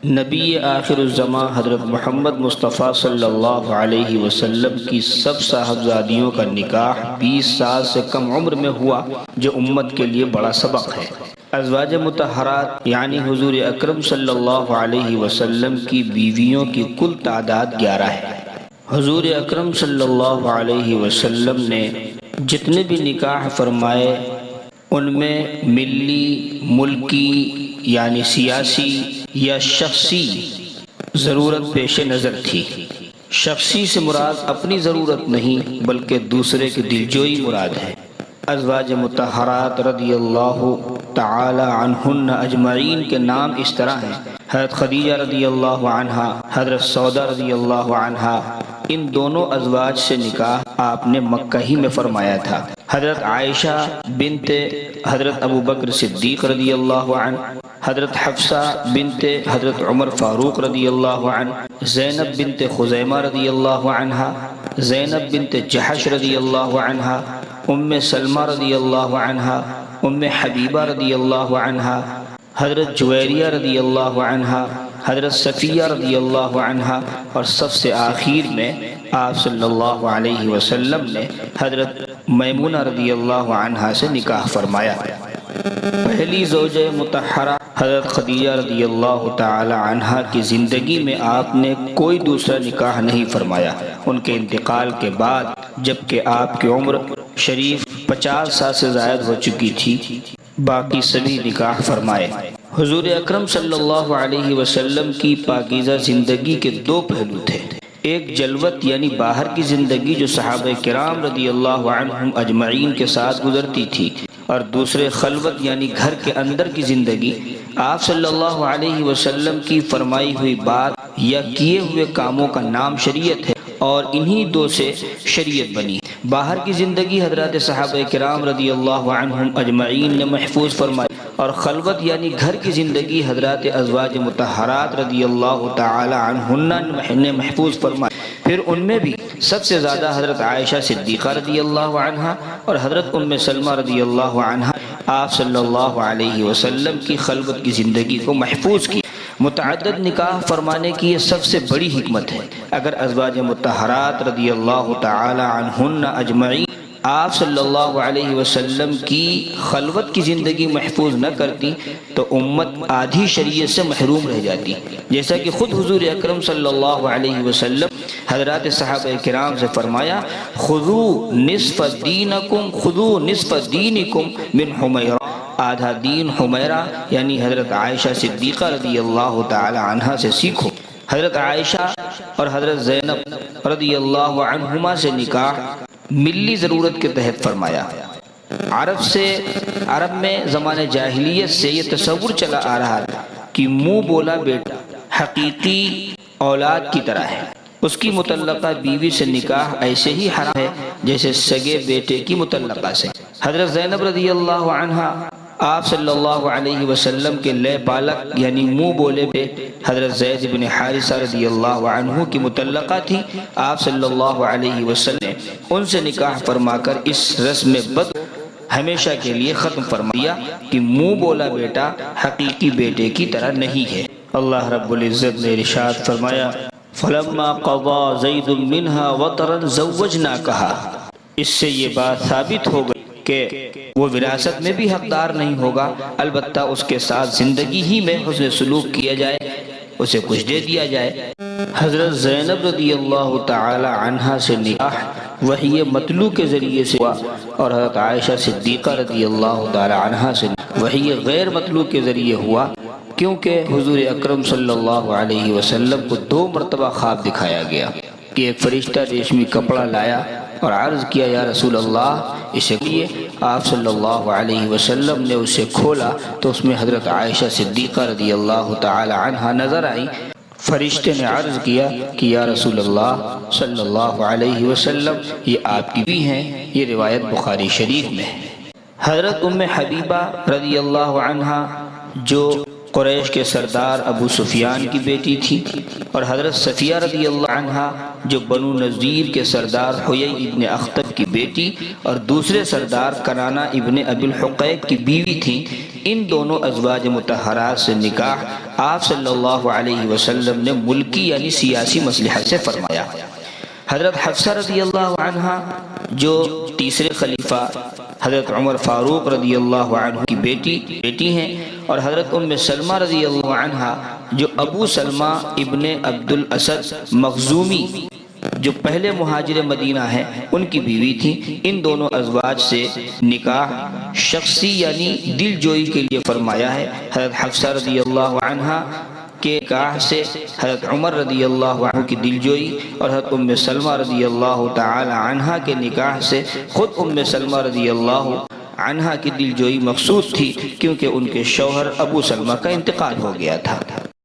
نبی آخر الزمان حضرت محمد مصطفیٰ صلی اللہ علیہ وسلم کی سب صاحبزادیوں کا نکاح 20 سال سے کم عمر میں ہوا، جو امت کے لیے بڑا سبق ہے۔ ازواج مطہرات یعنی حضور اکرم صلی اللہ علیہ وسلم کی بیویوں کی کل تعداد 11 ہے۔ حضور اکرم صلی اللہ علیہ وسلم نے جتنے بھی نکاح فرمائے ان میں ملی، ملکی یعنی سیاسی یا شخصی ضرورت پیش نظر تھی۔ شخصی سے مراد اپنی ضرورت نہیں بلکہ دوسرے کی دلجوئی مراد ہے۔ ازواج مطہرات رضی اللہ تعالی عنہن اجمعین کے نام اس طرح ہیں: حضرت خدیجہ رضی اللہ عنہا، حضرت سودا رضی اللہ عنہا۔ ان دونوں ازواج سے نکاح آپ نے مکہ ہی میں فرمایا تھا۔ حضرت عائشہ بنت حضرت ابو بکر صدیق رضی اللہ عنہ، حضرت حفصہ بنت حضرت عمر فاروق رضی اللہ عنہ، زینب بنت خزیمہ رضی اللہ عنہا، زینب بنت جحش رضی اللہ عنہا، ام سلمہ رضی اللہ عنہا، ام حبیبہ رضی اللہ عنہا، حضرت جویریہ رضی اللہ عنہا، حضرت صفیہ رضی اللہ عنہا، اور سب سے آخر میں آپ صلی اللہ علیہ وسلم نے حضرت میمونہ رضی اللہ عنہا سے نکاح فرمایا۔ پہلی زوجہ مطہرہ حضرت خدیجہ رضی اللہ تعالی عنہا کی زندگی میں آپ نے کوئی دوسرا نکاح نہیں فرمایا۔ ان کے انتقال کے بعد جبکہ آپ کی عمر شریف 50 سال سے زائد ہو چکی تھی، باقی سبھی نکاح فرمائے۔ حضور اکرم صلی اللہ علیہ وسلم کی پاکیزہ زندگی کے دو پہلو تھے: ایک جلوت یعنی باہر کی زندگی جو صحابہ کرام رضی اللہ عنہم اجمعین کے ساتھ گزرتی تھی، اور دوسرے خلوت یعنی گھر کے اندر کی زندگی۔ آپ صلی اللہ علیہ وسلم کی فرمائی ہوئی بات یا کیے ہوئے کاموں کا نام شریعت ہے، اور انہی دو سے شریعت بنی۔ باہر کی زندگی حضرات صحابہ کرام رضی اللہ عنہم اجمعین نے محفوظ فرمائی، اور خلوت یعنی گھر کی زندگی حضرات ازواج مطہرات رضی اللہ تعالی عنہن نے محفوظ فرمائی۔ پھر ان میں بھی سب سے زیادہ حضرت عائشہ صدیقہ رضی اللہ عنہا اور حضرت ام سلمہ رضی اللہ عنہا آپ صلی اللہ علیہ وسلم کی خلوت کی زندگی کو محفوظ کی۔ متعدد نکاح فرمانے کی یہ سب سے بڑی حکمت ہے۔ اگر ازواج مطہرات رضی اللہ تعالی عنہن اجمعین آپ صلی اللہ علیہ وسلم کی خلوت کی زندگی محفوظ نہ کرتی تو امت آدھی شریعت سے محروم رہ جاتی، جیسا کہ خود حضور اکرم صلی اللہ علیہ وسلم حضرات صحابہ کرام سے فرمایا: خذوا نصف دینکم، خذوا نصف دینکم من حمیرہ، آدھا دین حمیرہ یعنی حضرت عائشہ صدیقہ رضی اللہ تعالی عنہا سے سیکھو۔ حضرت عائشہ اور حضرت زینب رضی اللہ عنہما سے نکاح ملی ضرورت کے تحت فرمایا۔ عرب میں زمانہ جاہلیت سے یہ تصور چلا آ رہا تھا کہ منہ بولا بیٹا حقیقی اولاد کی طرح ہے، اس کی مطلقہ بیوی سے نکاح ایسے ہی حرام ہے جیسے سگے بیٹے کی مطلقہ سے۔ حضرت زینب رضی اللہ عنہا آپ صلی اللہ علیہ وسلم کے لے پالک یعنی منہ بولے پہ حضرت زید بن حارثہ رضی اللہ عنہ کی مطلقہ تھی۔ آپ صلی اللہ علیہ وسلم نے ان سے نکاح فرما کر اس رسم بد ہمیشہ کے لیے ختم فرمایا کہ منہ بولا بیٹا حقیقی بیٹے کی طرح نہیں ہے۔ اللہ رب العزت نے ارشاد فرمایا: فَلَمَّا قَضَى زَيْدٌ مِّنْهَا وَطَرًا زَوَّجْنَاكَهَا۔ اس سے یہ بات ثابت ہو گئی کہ وہ وراثت میں بھی حقدار نہیں ہوگا، البتہ اس کے ساتھ زندگی ہی میں حسن سلوک کیا جائے، اسے کچھ دے دیا جائے۔ حضرت زینب رضی اللہ تعالی عنہا سے نکاح وحی مطلوع کے ذریعے سے ہوا، اور حضرت عائشہ صدیقہ رضی اللہ تعالی عنہا سے وحی غیر مطلوع کے ذریعے ہوا، کیونکہ حضور اکرم صلی اللہ علیہ وسلم کو 2 مرتبہ خواب دکھایا گیا کہ ایک فرشتہ ریشمی کپڑا لایا اور عرض کیا: یا رسول اللہ اسے کھولیے۔ آپ صلی اللہ علیہ وسلم نے اسے کھولا تو اس میں حضرت عائشہ صدیقہ رضی اللہ تعالی عنہا نظر آئی۔ فرشتے نے عرض کیا کہ یا رسول اللہ صلی اللہ علیہ وسلم یہ آپ کی بیوی ہیں۔ یہ روایت بخاری شریف میں ہے۔ حضرت ام حبیبہ رضی اللہ عنہا جو قریش کے سردار ابو سفیان کی بیٹی تھی، اور حضرت صفیہ رضی اللہ عنہا جو بنو نذیر کے سردار حیی ابن اخطب کی بیٹی اور دوسرے سردار کنانہ ابن ابی الحقیق کی بیوی تھیں۔ ان دونوں ازواج مطہرات سے نکاح آپ صلی اللہ علیہ وسلم نے ملکی یعنی سیاسی مصلحت سے فرمایا۔ حضرت حفصہ رضی اللہ عنہا جو تیسرے خلیفہ حضرت عمر فاروق رضی اللہ عنہ کی بیٹی ہیں، اور حضرت ام سلمہ رضی اللہ عنہا جو ابو سلمہ ابن عبد الاسد مخزومی جو پہلے مہاجر مدینہ ہیں ان کی بیوی تھی۔ ان دونوں ازواج سے نکاح شخصی یعنی دل جوئی کے لیے فرمایا ہے۔ حضرت حفصہ رضی اللہ عنہا کے نکاح سے حضرت عمر رضی اللہ عنہ کی دلجوئی، اور حضرت ام سلمہ رضی اللہ تعالی عنہا کے نکاح سے خود ام سلمہ رضی اللہ عنہا کی دلجوئی مقصود تھی، کیونکہ ان کے شوہر ابو سلمہ کا انتقال ہو گیا تھا۔